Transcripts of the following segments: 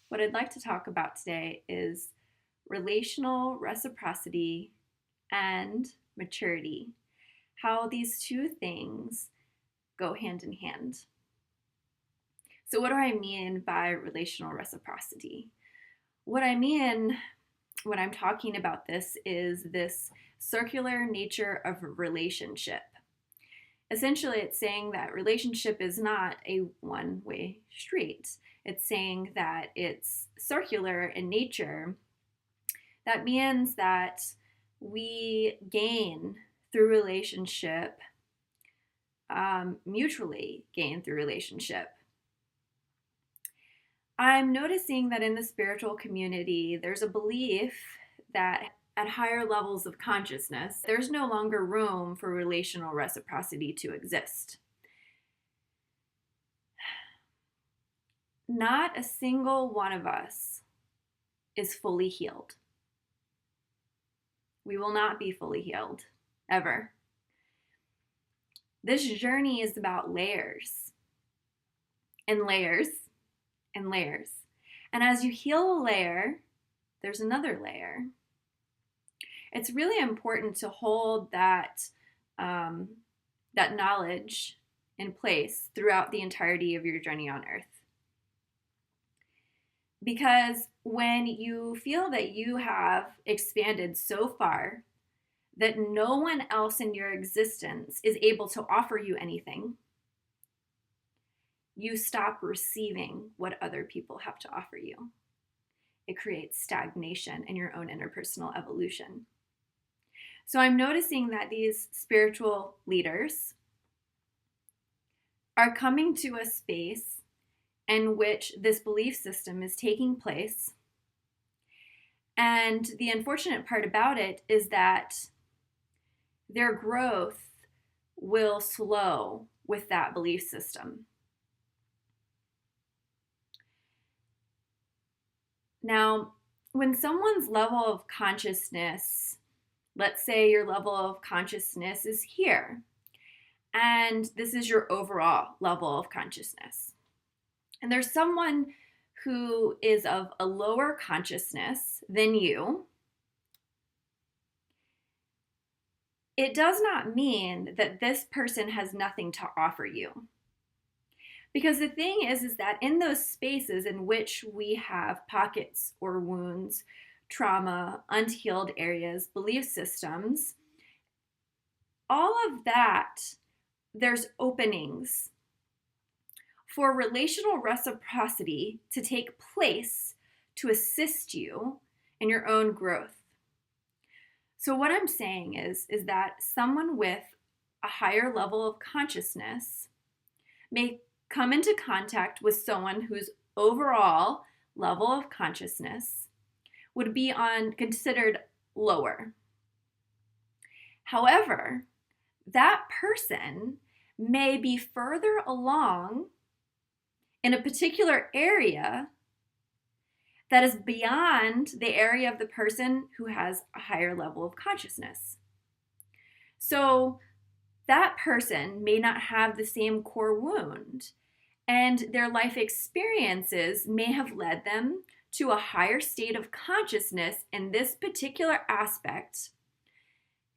What I'd like to talk about today is relational reciprocity and maturity, how these two things go hand in hand. So, what do I mean by relational reciprocity? What I mean when I'm talking about this is this circular nature of a relationship. Essentially, it's saying that relationship is not a one-way street. It's saying that it's circular in nature. That means that we gain through relationship, mutually gain through relationship. I'm noticing that in the spiritual community, there's a belief that at higher levels of consciousness, there's no longer room for relational reciprocity to exist. Not a single one of us is fully healed. We will not be fully healed, ever. This journey is about layers and layers and layers. And as you heal a layer, there's another layer. It's really important to hold that knowledge in place throughout the entirety of your journey on earth. Because when you feel that you have expanded so far that no one else in your existence is able to offer you anything, you stop receiving what other people have to offer you. It creates stagnation in your own interpersonal evolution. So I'm noticing that these spiritual leaders are coming to a space in which this belief system is taking place. And the unfortunate part about it is that their growth will slow with that belief system. Now, when someone's level of consciousness, let's say your level of consciousness is here, and this is your overall level of consciousness, and there's someone who is of a lower consciousness than you, it does not mean that this person has nothing to offer you. Because the thing is that in those spaces in which we have pockets or wounds, trauma, unhealed areas, belief systems, all of that, there's openings for relational reciprocity to take place to assist you in your own growth. So what I'm saying is that someone with a higher level of consciousness may come into contact with someone whose overall level of consciousness would be considered lower. However, that person may be further along in a particular area that is beyond the area of the person who has a higher level of consciousness. So that person may not have the same core wound, and their life experiences may have led them to a higher state of consciousness in this particular aspect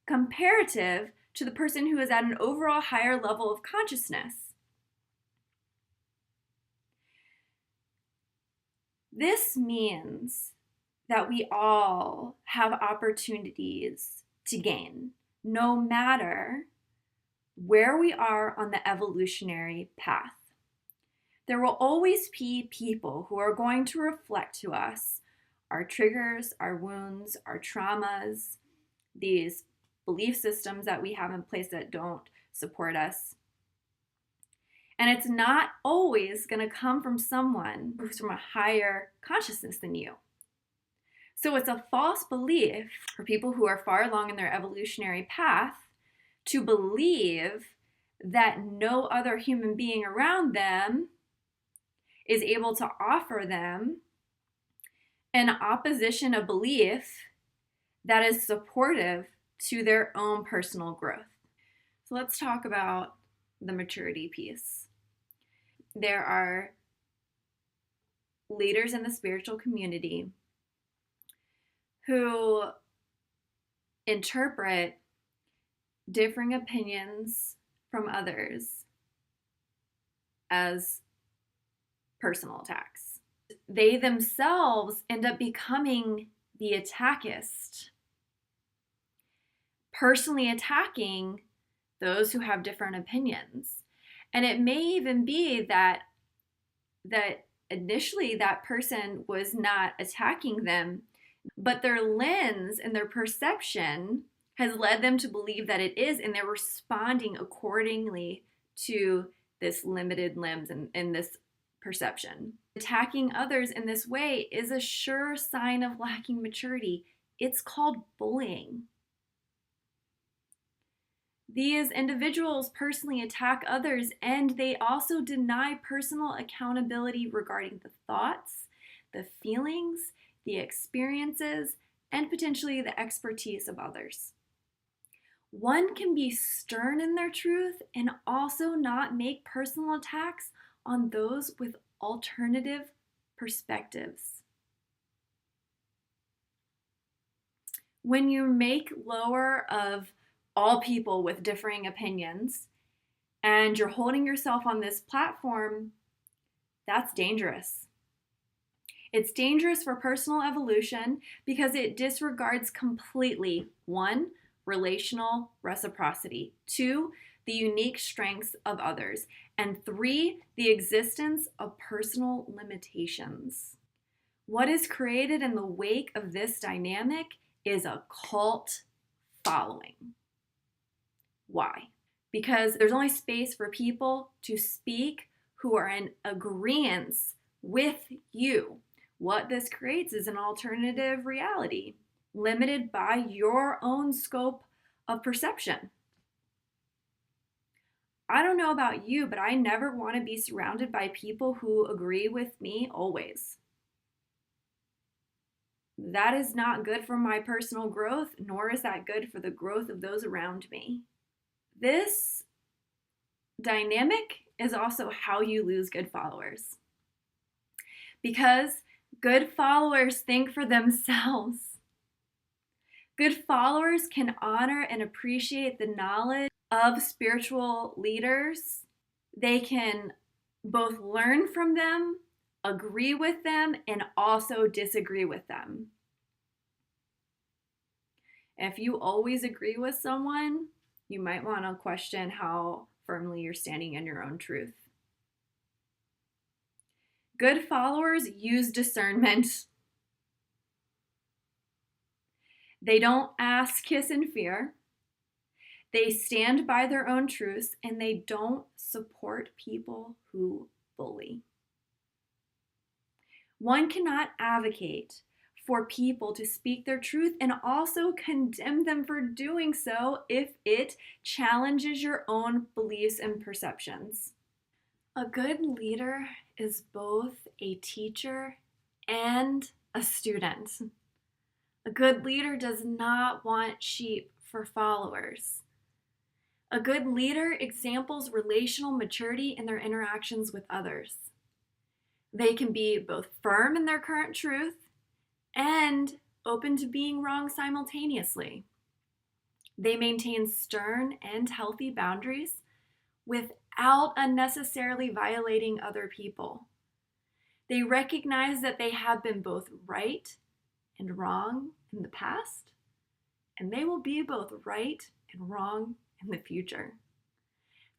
comparative to the person who is at an overall higher level of consciousness. This means that we all have opportunities to gain, no matter where we are on the evolutionary path. There will always be people who are going to reflect to us our triggers, our wounds, our traumas, these belief systems that we have in place that don't support us. And it's not always going to come from someone who's from a higher consciousness than you. So it's a false belief for people who are far along in their evolutionary path to believe that no other human being around them is able to offer them an opposition of belief that is supportive to their own personal growth. So let's talk about the maturity piece. There are leaders in the spiritual community who interpret differing opinions from others as personal attacks. They themselves end up becoming the attackist, personally attacking those who have different opinions. And it may even be that initially that person was not attacking them, but their lens and their perception has led them to believe that it is, and they're responding accordingly to this limited lens and this perception. Attacking others in this way is a sure sign of lacking maturity. It's called bullying. These individuals personally attack others, and they also deny personal accountability regarding the thoughts, the feelings, the experiences, and potentially the expertise of others. One can be stern in their truth and also not make personal attacks on those with alternative perspectives. When you make lower of all people with differing opinions and you're holding yourself on this platform, that's dangerous. It's dangerous for personal evolution because it disregards completely, 1, relational reciprocity, 2, the unique strengths of others, and 3, the existence of personal limitations. What is created in the wake of this dynamic is a cult following. Why? Because there's only space for people to speak who are in agreement with you. What this creates is an alternative reality, limited by your own scope of perception. I don't know about you, but I never want to be surrounded by people who agree with me always. That is not good for my personal growth, nor is that good for the growth of those around me. This dynamic is also how you lose good followers. Because good followers think for themselves. Good followers can honor and appreciate the knowledge of spiritual leaders. They can both learn from them, agree with them, and also disagree with them. If you always agree with someone, you might want to question how firmly you're standing in your own truth. Good followers use discernment. They don't ask, kiss, and fear. They stand by their own truths, and they don't support people who bully. One cannot advocate for people to speak their truth and also condemn them for doing so if it challenges your own beliefs and perceptions. A good leader is both a teacher and a student. A good leader does not want sheep for followers. A good leader examples relational maturity in their interactions with others. They can be both firm in their current truth and open to being wrong simultaneously. They maintain stern and healthy boundaries without unnecessarily violating other people. They recognize that they have been both right and wrong in the past, and they will be both right and wrong in the future.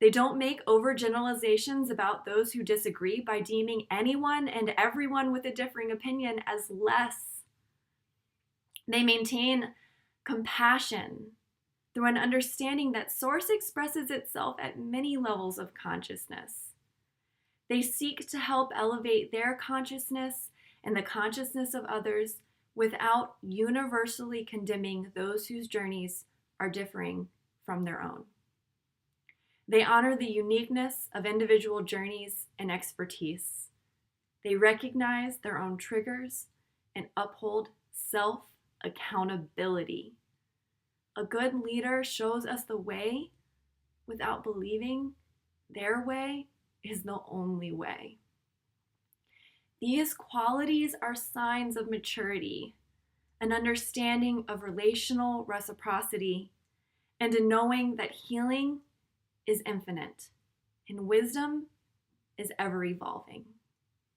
They don't make overgeneralizations about those who disagree by deeming anyone and everyone with a differing opinion as less. They maintain compassion through an understanding that source expresses itself at many levels of consciousness. They seek to help elevate their consciousness and the consciousness of others without universally condemning those whose journeys are differing from their own. They honor the uniqueness of individual journeys and expertise. They recognize their own triggers and uphold self-accountability. A good leader shows us the way without believing their way is the only way. These qualities are signs of maturity, an understanding of relational reciprocity, and a knowing that healing is infinite and wisdom is ever evolving.